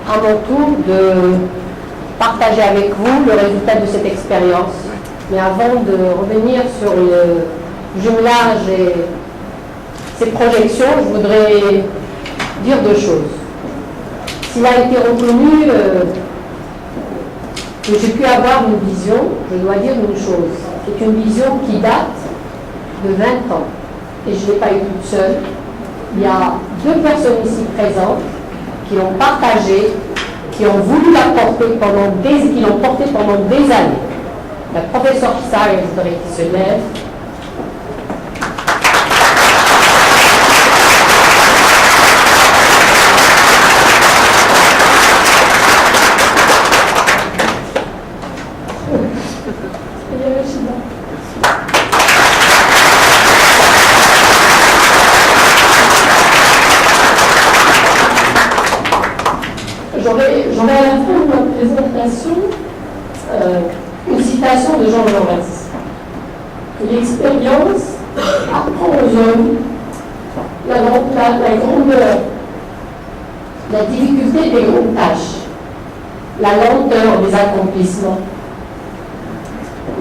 à mon tour de partager avec vous le résultat de cette expérience. Mais avant de revenir sur le jumelage et ces projections, je voudrais dire deux choses. S'il a été reconnu que j'ai pu avoir une vision, je dois dire une chose. C'est une vision qui date de 20 ans. Et je ne l'ai pas eu toute seule. Il y a deux personnes ici présentes qui l'ont partagé, qui ont voulu la porter qui l'ont porté pendant des années. La professeure Sarah, je voudrais qu'il se lève. J'aurai à la fin de ma présentation une citation de Jean Jaurès. L'expérience apprend aux hommes la grandeur, la difficulté des grandes tâches, la lenteur des accomplissements.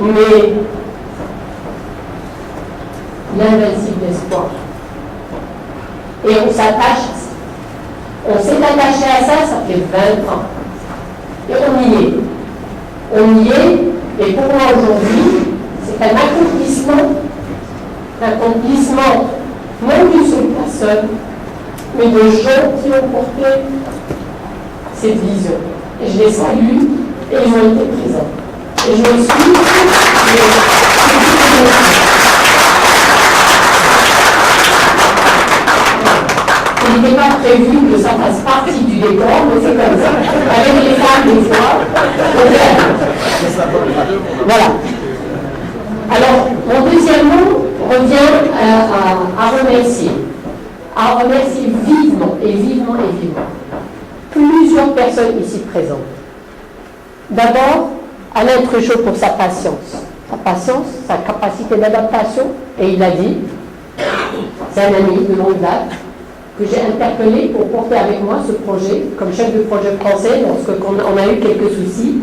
Mais l'invincible espoir. Et on s'est attaché à ça, ça fait 20 ans. Et on y est. On y est, et pour moi aujourd'hui, c'est un accomplissement non d'une seule personne, mais de gens qui ont porté cette vision. Et je les salue, et ils ont été présents. Et je me suis il n'était pas prévu que ça fasse partie du décor, mais c'est comme ça. Avec les femmes, des fois. Voilà. Alors, mon deuxième mot revient à remercier. À remercier vivement, et vivement, et vivement. Plusieurs personnes ici présentes. D'abord, Alain Truchot pour sa patience. Sa patience, sa capacité d'adaptation, et il a dit, c'est un ami de longue date, que j'ai interpellé pour porter avec moi ce projet, comme chef de projet français, lorsqu'on a eu quelques soucis.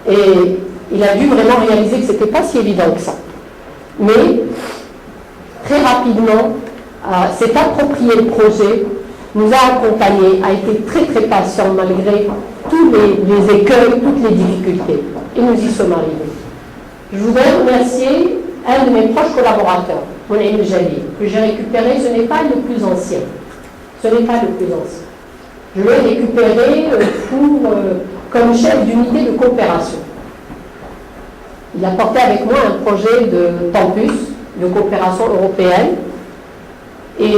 Et il a dû vraiment réaliser que ce n'était pas si évident que ça. Mais, très rapidement, s'est approprié le projet, nous a accompagnés, a été très très patient malgré tous les écueils, toutes les difficultés. Et nous y sommes arrivés. Je voudrais remercier un de mes proches collaborateurs, Monaïm Jalil, que j'ai récupéré. Ce n'est pas le plus ancien. Ce n'est pas le plus ancien. Je l'ai récupéré comme chef d'unité de coopération. Il a porté avec moi un projet de campus, de coopération européenne, et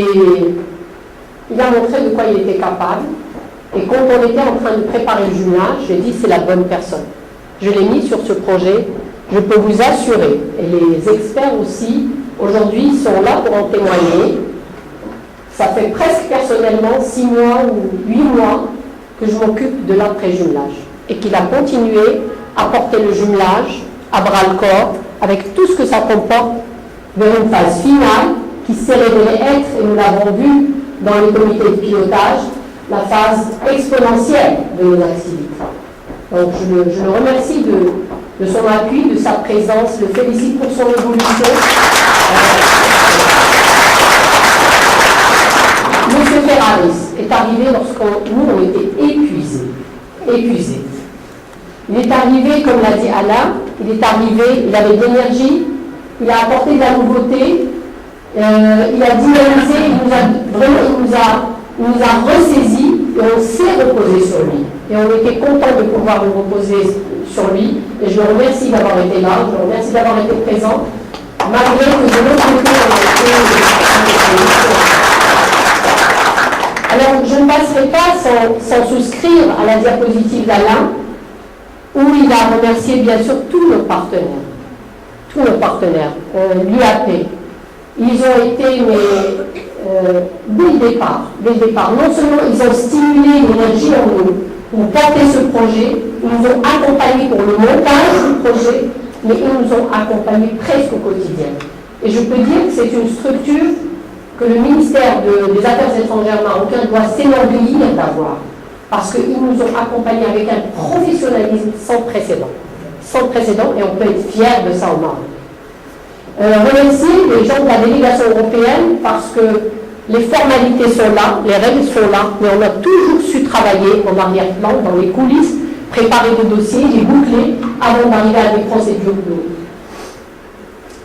il a montré de quoi il était capable. Et quand on était en train de préparer le jumelage, j'ai dit c'est la bonne personne. Je l'ai mis sur ce projet. Je peux vous assurer, et les experts aussi, aujourd'hui, sont là pour en témoigner. Ça fait presque personnellement 6 mois ou 8 mois que je m'occupe de l'après-jumelage et qu'il a continué à porter le jumelage à bras-le-corps avec tout ce que ça comporte vers une phase finale qui s'est révélée être, et nous l'avons vu dans les comités de pilotage, la phase exponentielle de nos activités. Donc je le remercie de son appui, de sa présence, le félicite pour son évolution. Monsieur Ferraris est arrivé nous on était épuisés. Il est arrivé, comme l'a dit Alain, il avait de l'énergie, il a apporté de la nouveauté, il a dynamisé, il nous a ressaisis et on s'est reposé sur lui. Et on était content de pouvoir nous reposer sur lui. Et je le remercie d'avoir été là, je le remercie d'avoir été présent, malgré que de l'autre côté, alors, je ne passerai pas sans souscrire à la diapositive d'Alain, où il a remercié bien sûr tous nos partenaires, l'UAP. Ils ont été, dès le départ, non seulement ils ont stimulé l'énergie en nous pour porter ce projet, ils nous ont accompagnés pour le montage du projet, mais ils nous ont accompagnés presque au quotidien. Et je peux dire que c'est une structure que le ministère des Affaires étrangères marocain doit s'énorgueillir d'avoir, parce qu'ils nous ont accompagnés avec un professionnalisme sans précédent. Sans précédent, et on peut être fier de ça au Maroc. Remercier les gens de la délégation européenne, parce que les formalités sont là, les règles sont là, mais on a toujours su travailler en arrière-plan, dans les coulisses, préparer des dossiers, les boucler, avant d'arriver à des procédures lourdes.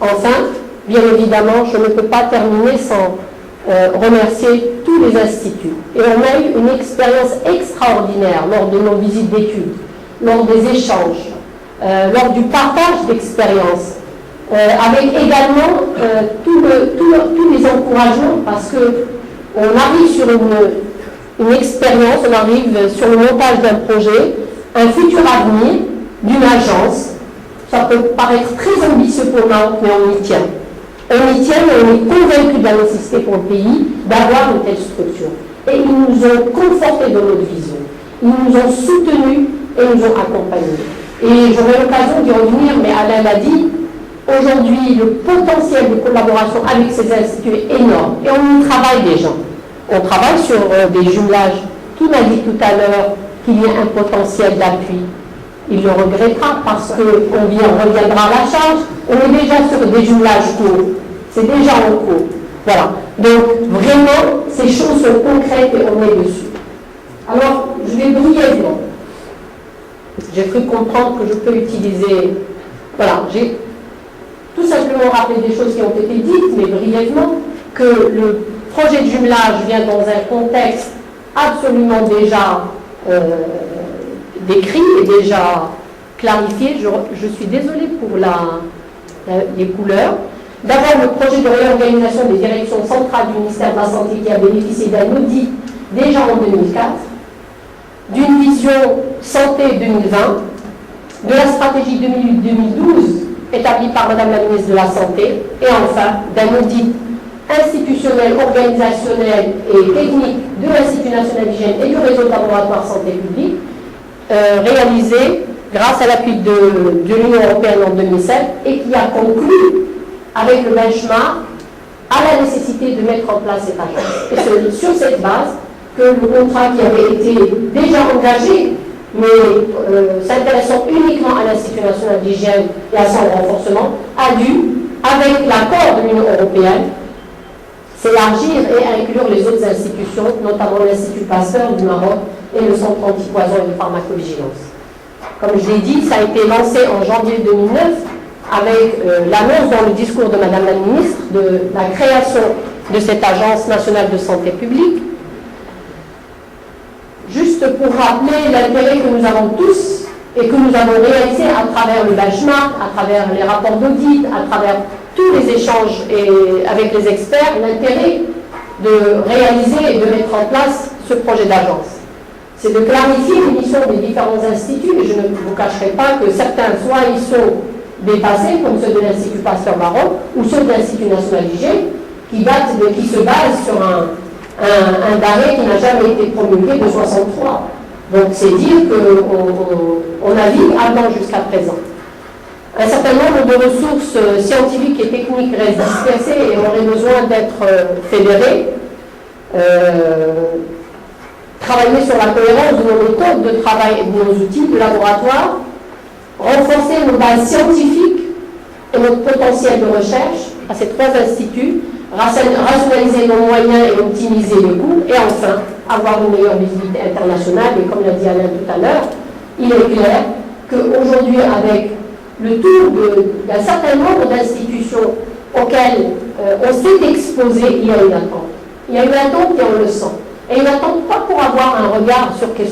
Enfin, bien évidemment, je ne peux pas terminer sans remercier tous les instituts. Et on a eu une expérience extraordinaire lors de nos visites d'études, lors des échanges, lors du partage d'expériences, avec également tous les encouragements, parce qu'on arrive sur une expérience, on arrive sur le montage d'un projet, un futur avenir d'une agence. Ça peut paraître très ambitieux pour le Maroc, mais on y tient. On y tient et on est convaincu de la nécessité pour le pays d'avoir une telle structure. Et ils nous ont confortés dans notre vision. Ils nous ont soutenus et nous ont accompagnés. Et j'aurai l'occasion d'y revenir, mais Alain l'a dit, aujourd'hui, le potentiel de collaboration avec ces instituts est énorme. Et on y travaille déjà. On travaille sur des jumelages. Tout m'a dit tout à l'heure qu'il y a un potentiel d'appui. Il le regrettera parce qu'on reviendra à la charge. On est déjà sur des jumelages courts. C'est déjà en cours. Voilà. Donc, vraiment, ces choses sont concrètes et on est dessus. Alors, je vais brièvement. J'ai cru comprendre que je peux utiliser... Voilà, j'ai tout simplement rappelé des choses qui ont été dites, mais brièvement, que le projet de jumelage vient dans un contexte absolument déjà décrit et déjà clarifié. Je suis désolée pour les couleurs. D'abord, le projet de réorganisation des directions centrales du ministère de la Santé qui a bénéficié d'un audit déjà en 2004, d'une vision santé 2020, de la stratégie 2008-2012 établie par Madame la ministre de la Santé, et enfin d'un audit institutionnel, organisationnel et technique de l'Institut national d'hygiène et du réseau de laboratoires santé publique, réalisé grâce à l'appui de l'Union européenne en 2007 et qui a conclu avec le benchmark à la nécessité de mettre en place cette agence. Et c'est sur cette base que le contrat qui avait été déjà engagé, mais s'intéressant uniquement à l'Institut national d'hygiène et à son renforcement, a dû, avec l'accord de l'Union européenne, s'élargir et inclure les autres institutions, notamment l'Institut Pasteur du Maroc et le Centre antipoison et de pharmacovigilance. Comme je l'ai dit, ça a été lancé en janvier 2009 avec l'annonce dans le discours de Madame la ministre de la création de cette agence nationale de santé publique. Juste pour rappeler l'intérêt que nous avons tous et que nous avons réalisé à travers le benchmark, à travers les rapports d'audit, à travers tous les échanges avec les experts, l'intérêt de réaliser et de mettre en place ce projet d'agence. C'est de clarifier les missions des différents instituts, et je ne vous cacherai pas que certains, soit ils sont dépassés, comme ceux de l'Institut Pasteur Maroc, ou ceux de l'Institut national d'hygiène, qui se basent sur un barré qui n'a jamais été promulgué de 63. Donc c'est dire qu'on navigue à temps jusqu'à présent. Un certain nombre de ressources scientifiques et techniques restent dispersées et auraient besoin d'être fédérées. Travailler sur la cohérence de nos méthodes de travail et de nos outils de laboratoire, renforcer nos bases scientifiques et notre potentiel de recherche à ces trois instituts, rationaliser nos moyens et optimiser les coûts, et enfin avoir une meilleure visibilité internationale. Et comme l'a dit Alain tout à l'heure, il est clair qu'aujourd'hui, avec le tour d'un certain nombre d'institutions auxquelles on s'est exposé, il y a une attente. Il y a une attente et on le sent. Et une attente pas pour avoir un regard sur qu'est-ce